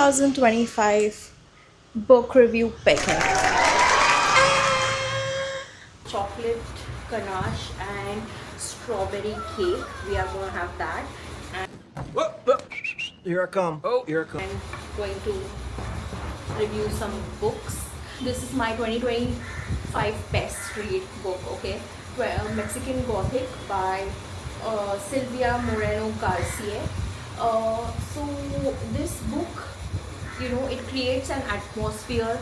2025 book review picking. Chocolate ganache and strawberry cake. We are going to have that. And Whoop, whoop. Here I come. Oh, here I come. I'm going to review some books. This is my 2025 best read book, okay? Mexican Gothic by Silvia Moreno Garcia. So this book, it creates an atmosphere.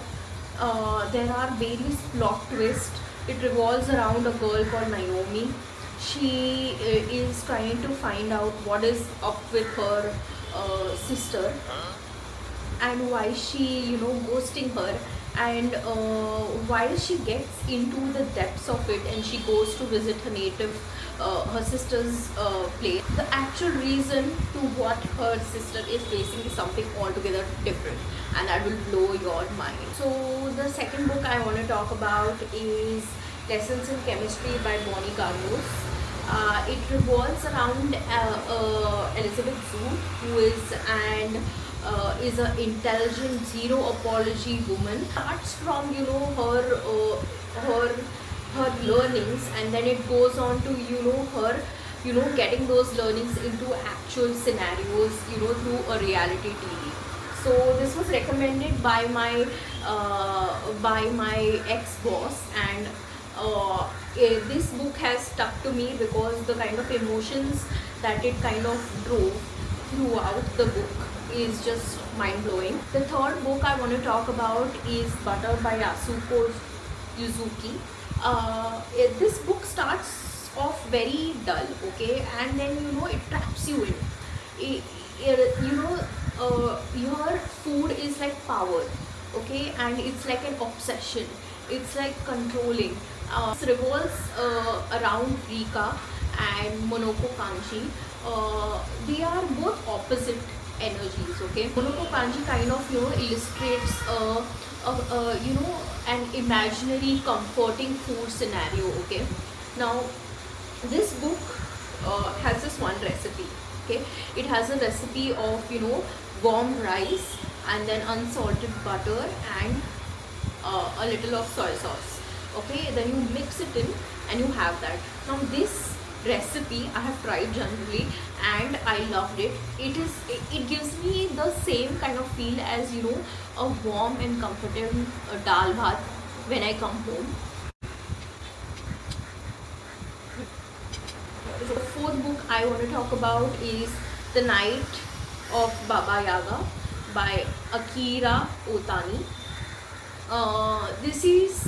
There are various plot twists. It revolves around a girl called Naomi. She is trying to find out what is up with her sister and why she ghosting her, and while she gets into the depths of it and she goes to visit her sister's place, the actual reason to what her sister is facing is something altogether different, and that will blow your mind. So the second book I want to talk about is Lessons in Chemistry by Bonnie Carlos. It revolves around Elizabeth Zhu, who is an intelligent, zero apology woman. Starts from her learnings, and then it goes on to her getting those learnings into actual scenarios through a reality TV. So this was recommended by my ex boss, and this book has stuck to me because the kind of emotions that it kind of drove throughout the book is just mind-blowing. The third book I want to talk about is Butter by Yasuko Yuzuki. This book starts off very dull, okay, and then it traps you in. Your food is like power, okay, and it's like an obsession. It's like controlling. It revolves around Rika and Monoko Kanji. They are both opposite energies, okay. Monoko Kanji kind of illustrates an imaginary comforting food scenario, okay. Now this book has this one recipe, okay. It has a recipe of warm rice and then unsalted butter and a little of soy sauce, okay. Then you mix it in and you have that. Now this recipe I have tried generally and I loved it. It gives me the same kind of feel as a warm and comforting dal bhat when I come home. The fourth book I want to talk about is The Night of Baba Yaga by Akira Otani. This is,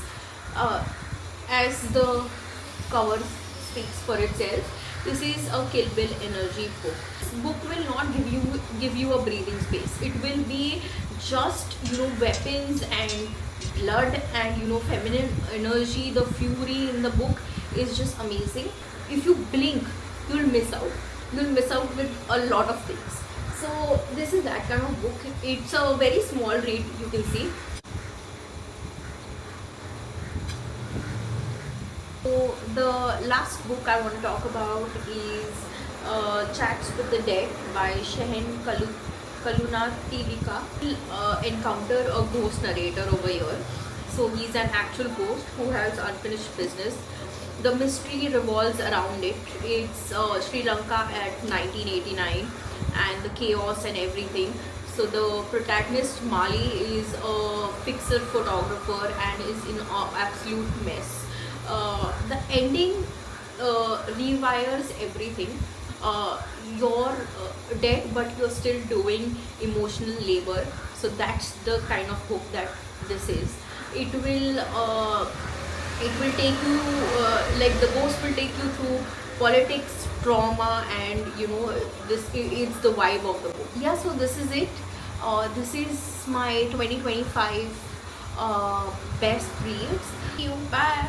as the cover speaks for itself, this is a Kill Bill energy book. This book will not give you a breathing space. It will be just weapons and blood and feminine energy. The fury in the book is just amazing. If you blink, you'll miss out. You'll miss out with a lot of things. So this is that kind of book. It's a very small read, you can see. So the last book I want to talk about is Chats with the Dead by Shehen Kaluna Tivika. Encounter a ghost narrator over here. So he's an actual ghost who has unfinished business. The mystery revolves around it. It's Sri Lanka at 1989 and the chaos and everything. So the protagonist Mali is a fixer photographer and is in absolute mess. The ending rewires everything. You're dead but you're still doing emotional labor. So that's the kind of book that this is. It will take you like the ghost will take you through politics, trauma, and it's the vibe of the book. Yeah, so this is it. This is my 2025 best reads. See you, bye.